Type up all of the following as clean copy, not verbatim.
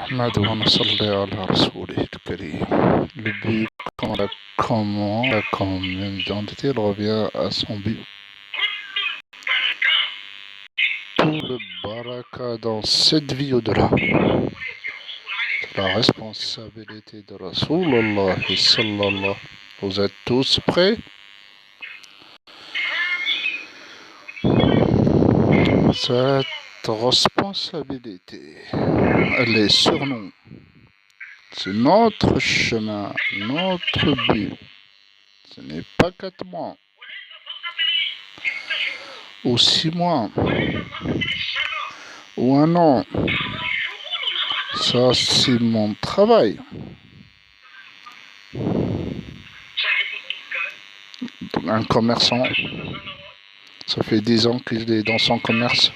نحمده ونصلي على رسوله الكريم. Le but, comment la communauté revient à son but. Tout le baraka dans cette vie au-delà. C'est la responsabilité de Rasulullah sallallahu. Vous êtes tous prêts? Cette responsabilité, elle est sur nous. C'est notre chemin, notre but. Ce n'est pas 4 mois ou 6 mois ou 1 an. Ça, c'est mon travail. Un commerçant, ça fait 10 ans qu'il est dans son commerce.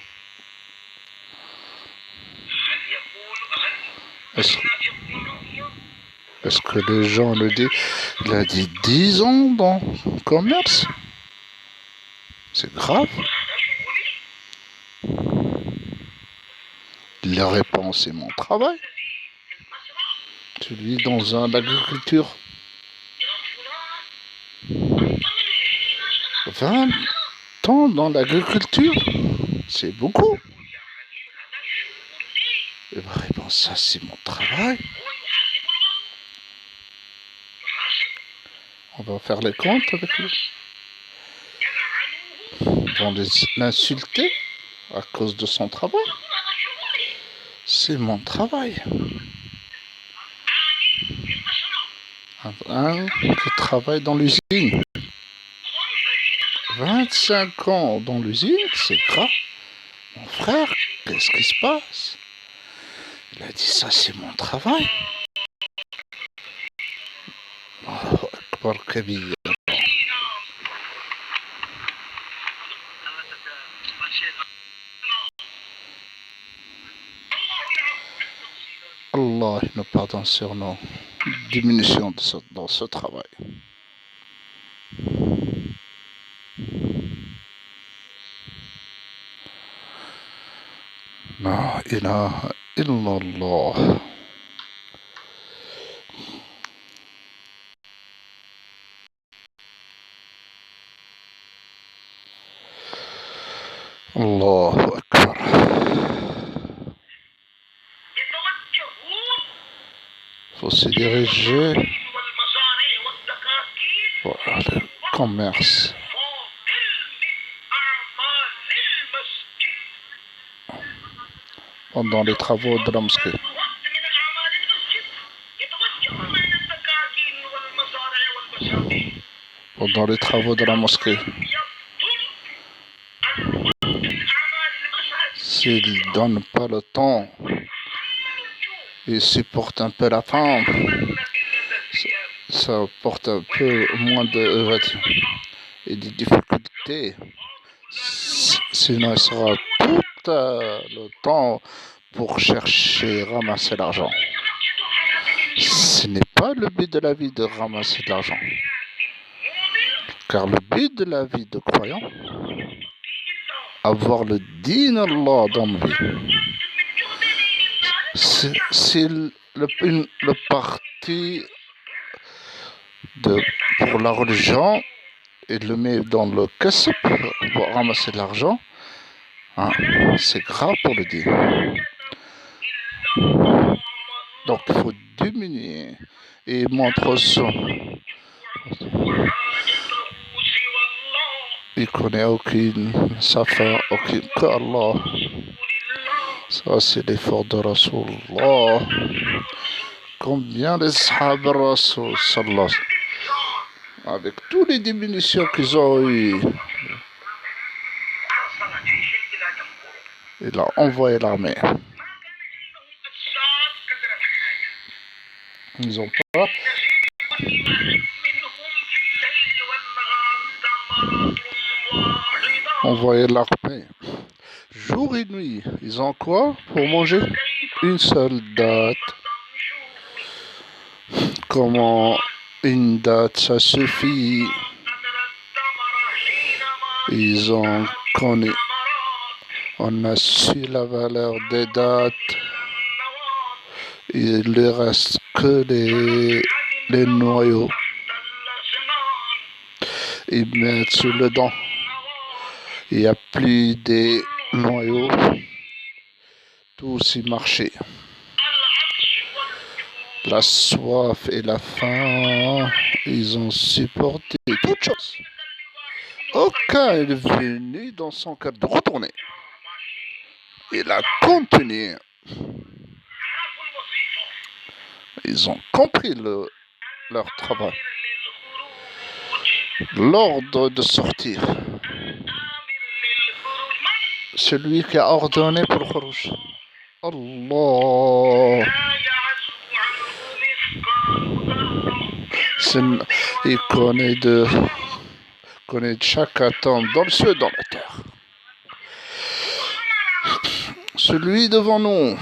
Est-ce que les gens le disent? Il a dit 10 ans dans le commerce. C'est grave. La réponse, c'est mon travail. Tu vis dans l'agriculture. 20 ans dans l'agriculture, c'est beaucoup. Et la réponse, ça, c'est mon travail. On va faire les comptes avec lui. Ils vont l'insulter à cause de son travail. C'est mon travail. Un qui travaille dans l'usine. 25 ans dans l'usine, c'est grave. Mon frère, qu'est-ce qui se passe? Il a dit, ça, c'est mon travail. Allahu Akbar Kabir. Allah nous pardonne sur nos diminutions dans ce travail. La ilaha illallah. Allahu Akbar. Faut se diriger vers le commerce. Pendant les travaux de la mosquée. Pendant les travaux de la mosquée. S'il ne donne pas le temps, il supporte un peu la faim, ça porte un peu moins de et des difficultés. Sinon, il sera tout le temps pour chercher, ramasser l'argent. Ce n'est pas le but de la vie de ramasser de l'argent. Car le but de la vie de croyant, avoir le din Allah dans la vie. C'est le parti pour la religion et le met dans le kasb pour ramasser de l'argent. Hein, c'est grave pour le dire. Donc il faut diminuer et montrer son. Il connaît aucune safa, aucune que Allah. Ça c'est l'effort de Rasulullah. Combien les sahaba Rasul sallallahu avec toutes les diminutions qu'ils ont eues. Il a envoyé l'armée. Ils ont pas envoyé l'armée. Jour et nuit, ils ont quoi pour manger? Une seule date. Comment une date, ça suffit? Ils ont connu. On a su la valeur des dates. Il ne reste que les noyaux. Ils mettent sur le dent. Il n'y a plus des noyaux. Tous y marchaient. La soif et la faim, ils ont supporté toutes choses. Aucun est venu dans son cœur de retourner. Il a continué. Ils ont compris leur travail. L'ordre de sortir. Celui qui a ordonné pour le khuruj. Allah. Il connaît de chaque atome dans le ciel et dans la terre. Celui devant nous.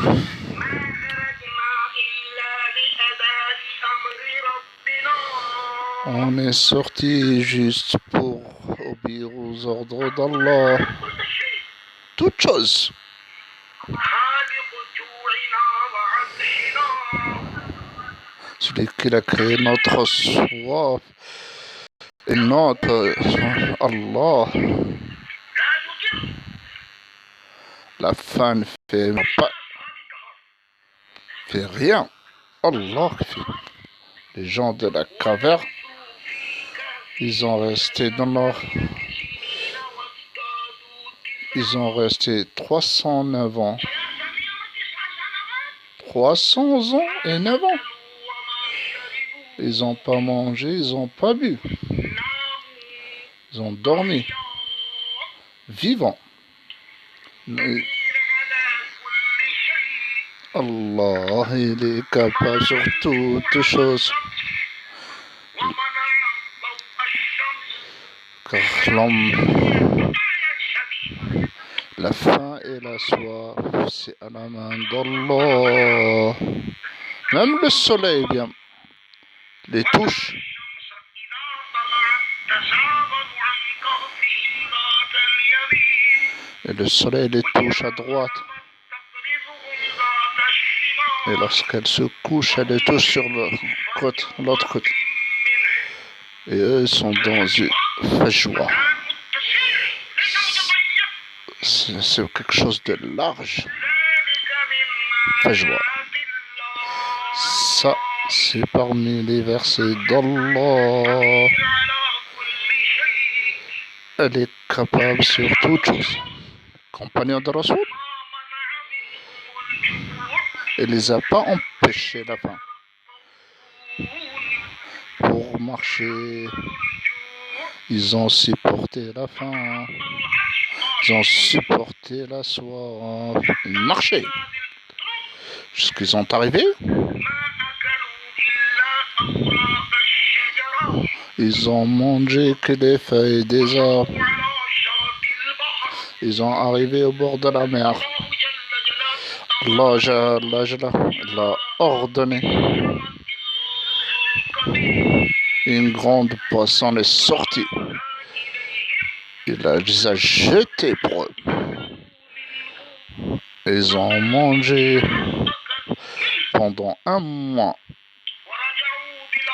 On est sorti juste pour obéir aux ordres d'Allah. Toute chose. Celui qui a créé notre soif et notre Allah. La faim ne fait rien. Allah fait. Les gens de la caverne, ils ont resté dans leur... Ils ont resté 309 ans. 300 ans et 9 ans. Ils n'ont pas mangé, ils n'ont pas bu. Ils ont dormi. Vivants. Mais Allah, il est capable sur toutes choses. Car l'homme, la faim et la soif, c'est à la main d'Allah. Même le soleil, bien, les touche. Et le soleil les touche à droite. Et lorsqu'elle se couche, elle les touche sur l'autre côté. Et eux sont dans une fajwa. C'est quelque chose de large. Fajwa. Ça, c'est parmi les versets d'Allah. Elle est capable sur toute chose. Compagnon de Rasoul. Elle ne les a pas empêchés la faim. Pour marcher, ils ont supporté la faim. Ils ont supporté la soif. Ils marchaient. Jusqu'ils sont arrivés. Ils ont mangé que les feuilles des arbres. Ils ont arrivé au bord de la mer. Allah l'a ordonné. Une grande poisson est sortie. Il les a jetés pour eux. Ils ont mangé pendant un mois.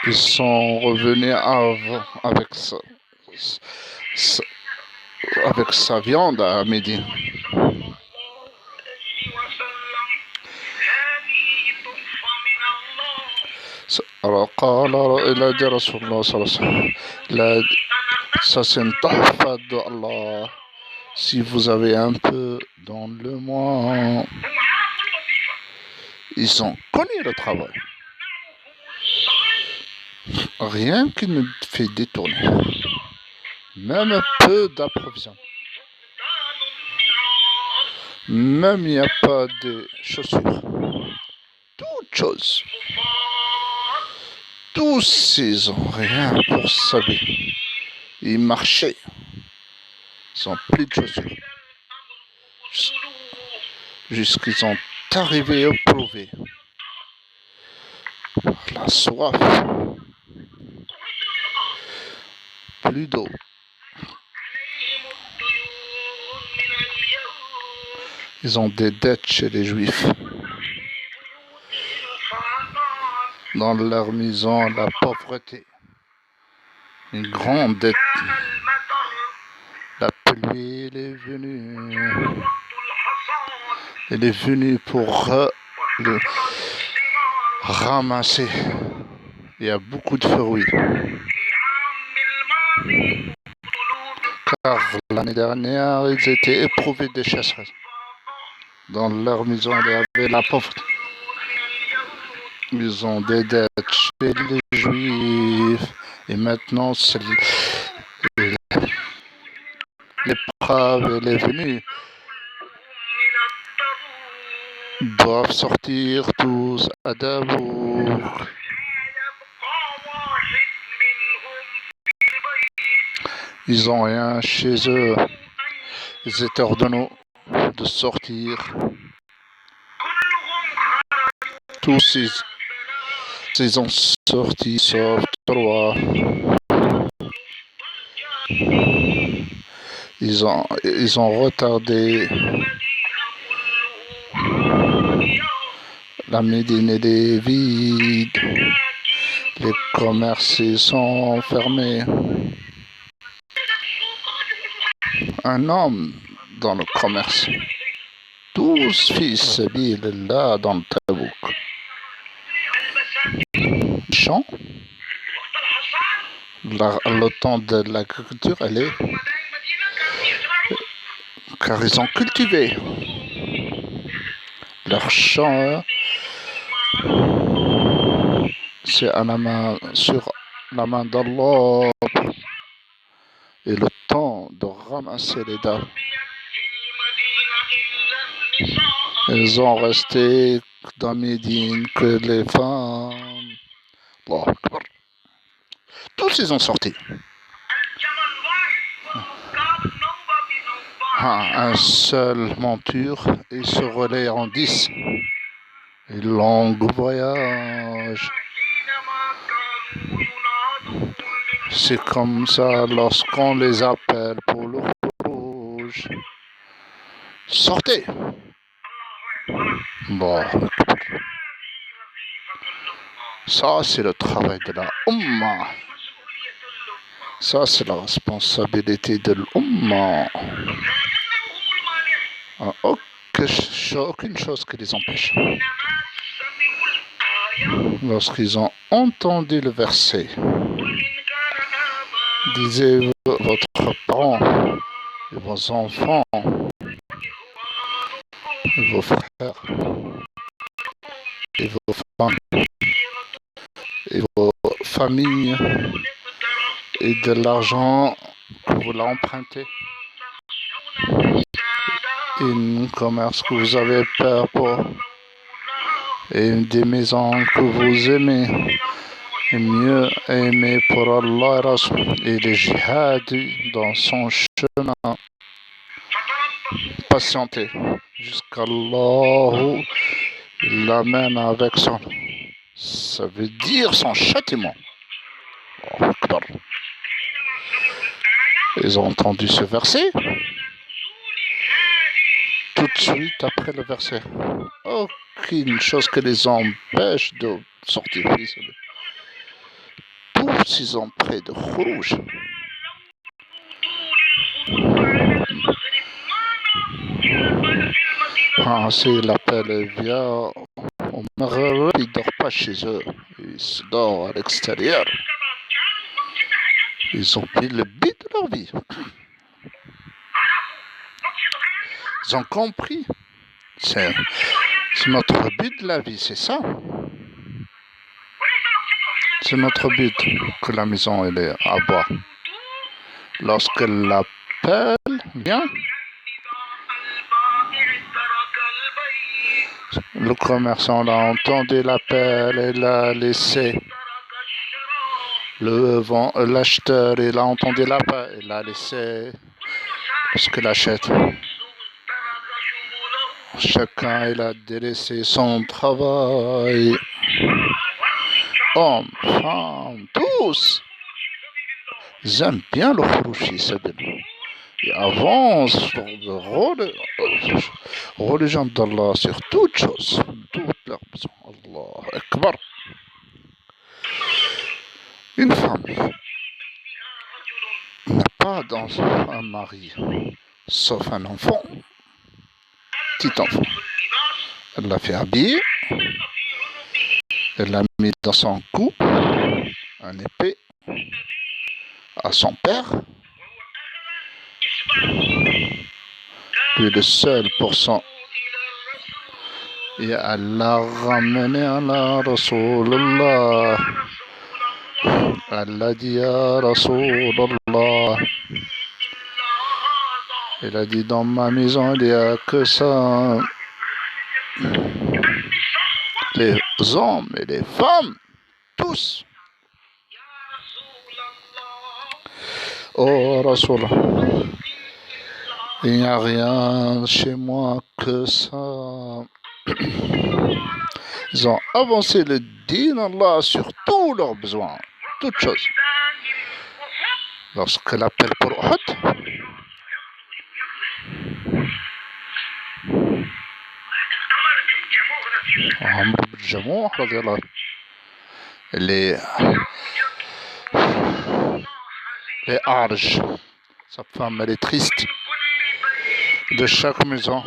Ils sont revenus avec sa viande à midi. Alors, il a dit Rasulullah sallallahu alayhi wa sallam, ça c'est une tahfa d'Allah. Si vous avez un peu dans le mois, ils ont connu le travail. Rien qui ne fait détourner. Même un peu d'approvisionnement. Même il n'y a pas de chaussures. Toute chose. Tous ils ont rien pour s'habiller. Ils marchaient. Ils n'ont plus de chaussures. Jusqu'ils sont arrivés au prouvé. La soif. Plus d'eau. Ils ont des dettes chez les Juifs. dans leur maison la pauvreté, une grande dette. La pluie elle est venue pour ramasser. Il y a beaucoup de fruits. Car l'année dernière, ils étaient éprouvés des chasseresses. Dans leur maison, il y avait la pauvreté. Ils ont des dettes chez les Juifs. Et maintenant, l'épreuve elle est venue. Ils doivent sortir tous à Dabour. Ils n'ont rien chez eux. Ils étaient ordonnés de sortir. Tous ils ont sorti sauf 3. Ils ont retardé. La Médine est vide. Les commerces sont fermés. Un homme dans le commerce. Tous fils là dans le Tabouk. Champ. Le temps de l'agriculture, elle est. Car ils ont cultivé leur champ. C'est sur la main d'Allah. Et le temps de ramasser les dates. Ils ont resté dans Médine que les femmes. Allah Akbar. Tous ils ont sorti. Un seul monture et se relaie en 10. Et long voyage. C'est comme ça lorsqu'on les appelle pour le rouge. Sortez. Bon. Ça, c'est le travail de la Ummah. Ça, c'est la responsabilité de l'Ummah. Aucune chose qui les empêche. Lorsqu'ils ont entendu le verset, disait votre parent, et vos enfants, et vos frères, et vos femmes, et vos familles, et de l'argent que vous l'empruntez, et un commerce que vous avez peur pour, et des maisons que vous aimez, et mieux aimer pour Allah et les jihad dans son chemin. Patientez jusqu'Allah l'amène avec son. Ça veut dire son châtiment. Oh, ils ont entendu ce verset. Tout de suite après le verset. Aucune chose que les empêche de sortir. Tous ils ont près de rouge. C'est l'appel vient au Maghreb, ils ne dorment pas chez eux. Ils se dorment à l'extérieur. Ils ont pris le but de leur vie. Ils ont compris. C'est notre but de la vie, c'est ça. C'est notre but que la maison elle est à boire. Lorsque l'appel vient, le commerçant a entendu l'appel et l'a laissé. L'acheteur il a entendu l'appel et l'a laissé parce qu'il achète. Chacun il a délaissé son travail. Hommes, femmes, tous. Ils aiment bien le khourouchi, ils avancent pour la religion d'Allah sur toutes choses, toutes leurs besoins. Allah akbar. Une femme n'a pas dans un mari, sauf un enfant, petit enfant. Elle l'a fait habiller, elle l'a mis dans son cou, un épée, à son père. Lui le seul pour son... Et elle l'a ramené à la Rasulallah. Elle a dit à Rasulallah. Elle a dit dans ma maison il n'y a que ça. Les hommes et les femmes, tous. Oh Rasulallah. Il n'y a rien chez moi que ça. Ils ont avancé le din Allah sur tous leurs besoins, toutes choses. Lorsqu'elle appelle pour Uhud, Amr bin Jamuh, les Arj, sa femme elle est triste. De chaque maison,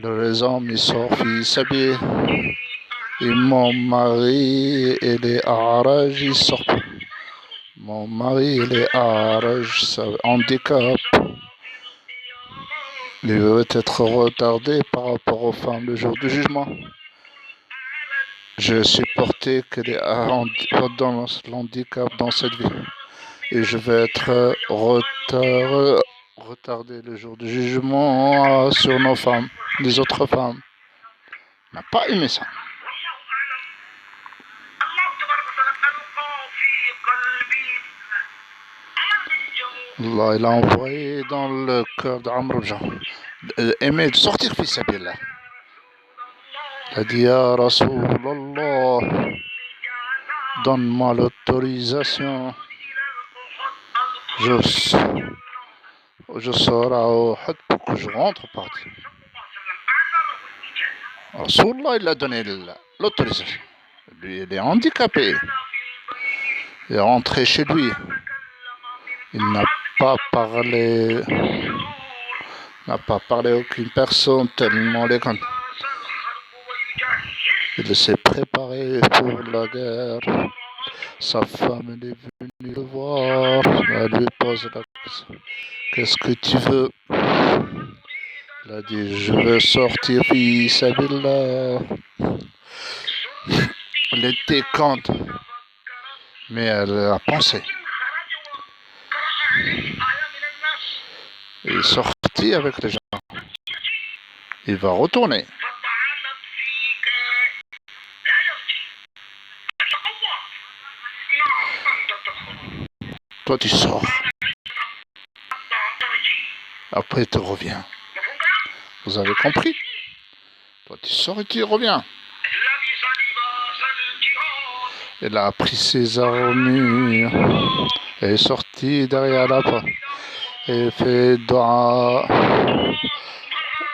les hommes ils sortent, ils s'habillent. Et mon mari et les Araj ils sortent. Mon mari et les Araj, ça handicap. Il veut être retardé par rapport aux femmes le jour du jugement. Je supportais que les dans l'handicap dans cette vie. Et je vais être retardé le jour du jugement sur nos femmes, les autres femmes. On n'a pas aimé ça. Allah il a envoyé dans le cœur d'Amr bin Jamuh aimer de sortir fils Sabillah. Il a dit ya Rasulallah, donne-moi l'autorisation. Je sors à Uhud pour que je rentre partir. Rasulallah il a donné l'autorisation. Lui il est handicapé. Il est rentré chez lui. Il n'a pas parlé à aucune personne tellement les comptes. Il s'est préparé pour la guerre. Sa femme est venue le voir. Elle lui pose la question. Qu'est-ce que tu veux? Il a dit je veux sortir fi sabillah. Elle était contente. Mais elle a pensé. Il est sorti avec les gens. Il va retourner. Toi tu sors. Après tu reviens. Vous avez compris? Toi tu sors et tu reviens. Elle a pris ses armures. Elle est sortie derrière la porte. Et fait dua.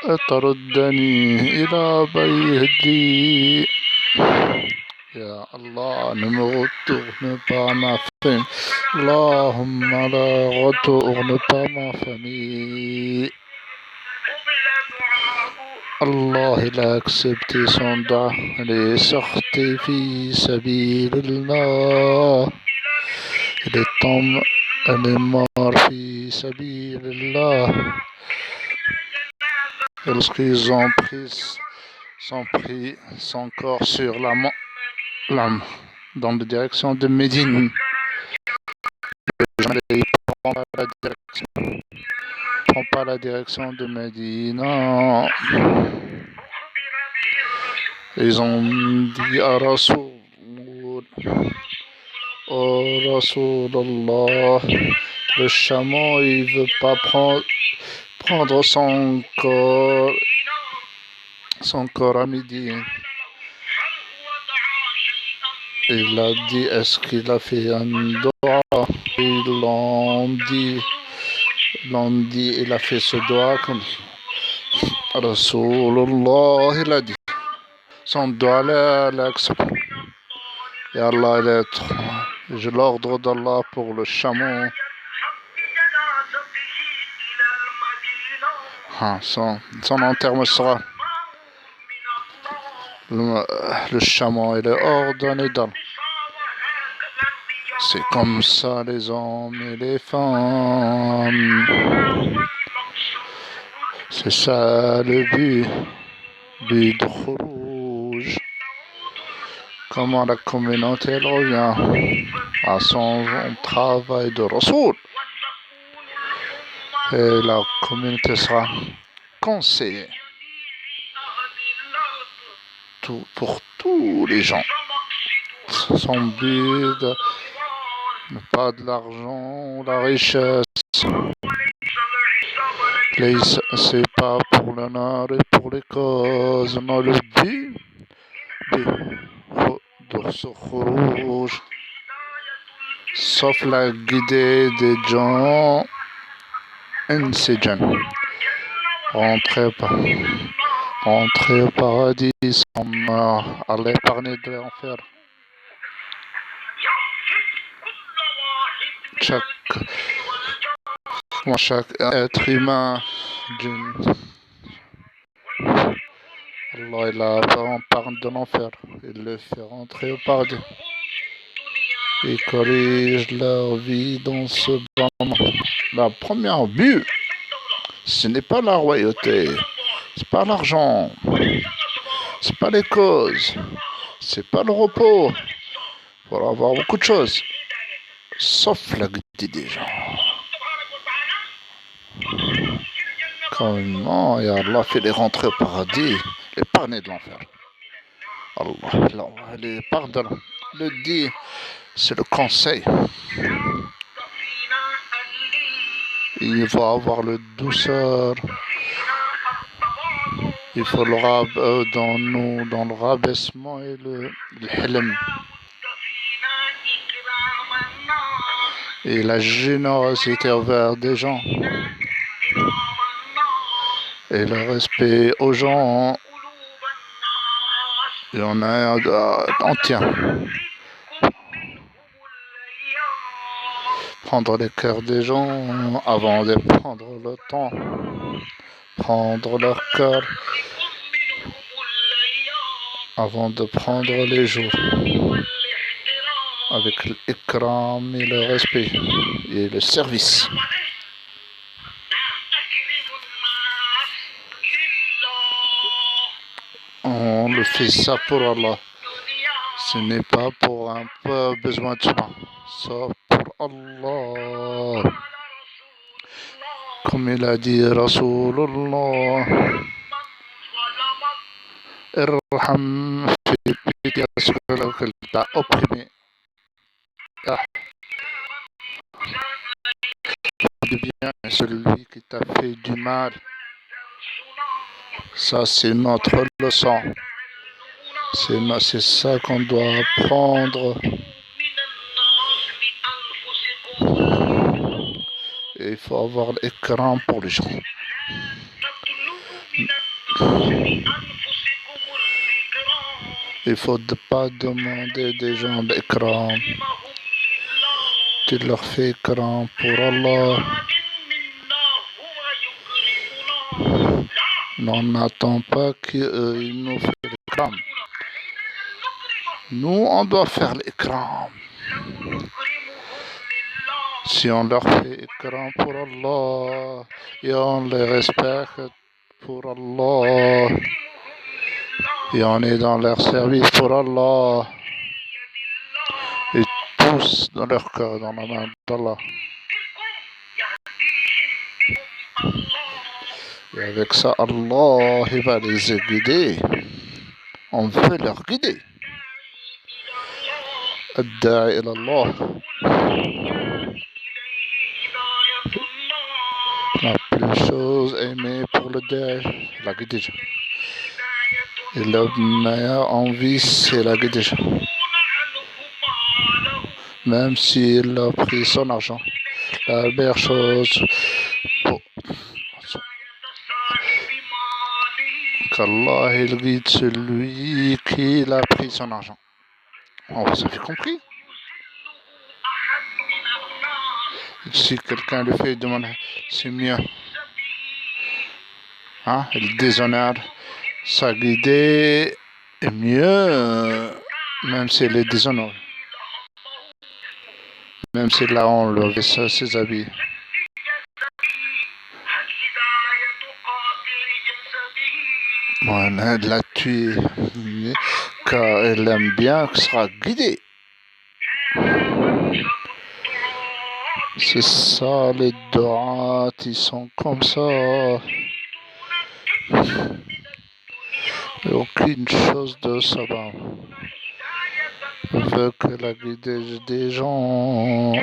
Atardani ila baydi. Ya Allah, ne me retourne pas ma famille. Allahumma la retourne pas ma famille. Allah il a accepté son dua. Elle est sortie fi sabilillah. Elle est morte fi sabilillah. Et lorsqu'ils ont pris son corps sur l'âme dans la direction de Médine, ils ne prend pas la direction de Médine. Non. Ils ont dit à Rasoul, oh Rasulallah, le chameau il veut pas prendre son corps à midi. Il a dit, est-ce qu'il a fait un doigt? Ils l'ont dit, il a fait ce doigt comme Rasulullah, il a dit, son doigt l'accepte. Et Allah je l'ordre d'Allah pour le chameau. Son enterrement sera le chameau, il est ordonné d'Allah. C'est comme ça les hommes et les femmes. C'est ça le but de Khourouj. Comment la communauté revient à son travail de Rasoul. Et la communauté sera conseillée pour tous les gens. Son but, pas de l'argent ou la richesse. C'est pas pour l'honneur et pour les causes. Non, le but de ce Khourouj, sauf la guidée des gens insigènes. Rentrer au paradis sans aller épargner de l'enfer. Chaque être humain Allah il a parle de l'enfer. Il le fait rentrer au paradis. Il corrige leur vie dans ce moment. La première but, ce n'est pas la royauté, c'est pas l'argent, c'est pas les causes, c'est pas le repos. Pour avoir beaucoup de choses, sauf la guidée des gens. Comment et Allah fait les rentrer au paradis, les parner de l'enfer. Allah les pardonne. Le dit, c'est le conseil. Il va avoir le douceur. Il faut dans le rabaissement et le hilm. Et la générosité envers des gens. Et le respect aux gens. Et on tient. Prendre les cœurs des gens avant de prendre le temps. Prendre leur cœur avant de prendre les jours. Avec l'ikram et le respect et le service. On le fait ça pour Allah. Ce n'est pas pour un peu besoin de soi. C'est pour Allah. Comme il a dit Rasulullah. Irham fi pitié à celui qui t'a opprimé. Du bien à celui qui t'a fait du mal. Ça, c'est notre leçon. C'est ça qu'on doit apprendre. Et il faut avoir l'écran pour les gens. Il ne faut pas demander des gens l'écran. Tu leur fais écran pour Allah. On n'attend pas qu'ils nous fassent l'écran. Nous, on doit faire l'écran. Si on leur fait écran pour Allah et on les respecte pour Allah et on est dans leur service pour Allah et tous dans leur cœur, dans la main d'Allah. Et avec ça, Allah il va les guider. On veut leur guider. Ad-da'i ila Allah. La plus chose aimée pour le da'i, la guidée. Et la meilleure envie, c'est la guidée. Même s'il a pris son argent. La meilleure chose qu'Allah il guide celui qui a pris son argent. Oh, vous avez compris? Si quelqu'un le fait demander, c'est mieux. Hein? Il déshonore sa guidée est mieux, même s'il est déshonoré. Même s'il a enlevé ses habits. Voilà, elle l'a tué car elle aime bien qu'elle sera guidée. C'est ça, les droites, ils sont comme ça. Et aucune chose de sabbat veut que la guidée des gens,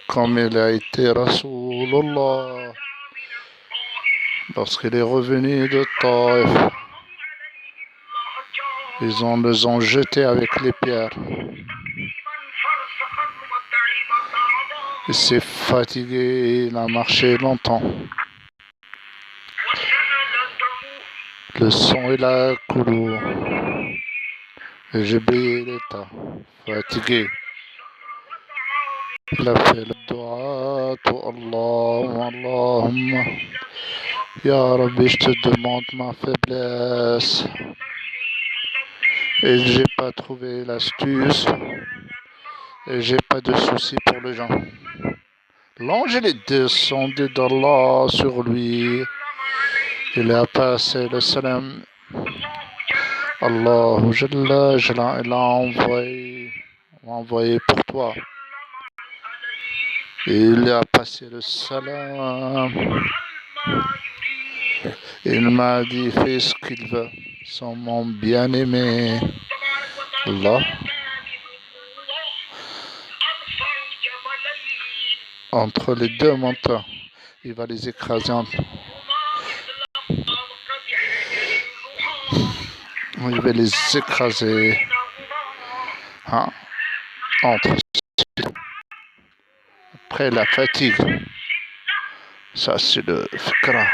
comme il a été Rasulullah, lorsqu'il est revenu de Taïf, ils les ont jetés avec les pierres. Il s'est fatigué, il a marché longtemps. Le sang il a coulé. Et Jibril était fatigué. Il a fait le dua, Allahumma, Ya Rabbi, je te demande ma faiblesse. Et j'ai pas trouvé l'astuce. Et j'ai pas de souci pour les gens. L'ange est descendu d'Allah sur lui. Il a passé le salam. Allah Jalla Jalla, il a envoyé pour toi. Et il a passé le salam. Il m'a dit, fais ce qu'il veut. C'est mon bien-aimé. Allah. Entre les deux montagnes, il va les écraser entre. Il va les écraser. Hein, entre. Après la fatigue. Ça, c'est le fikra.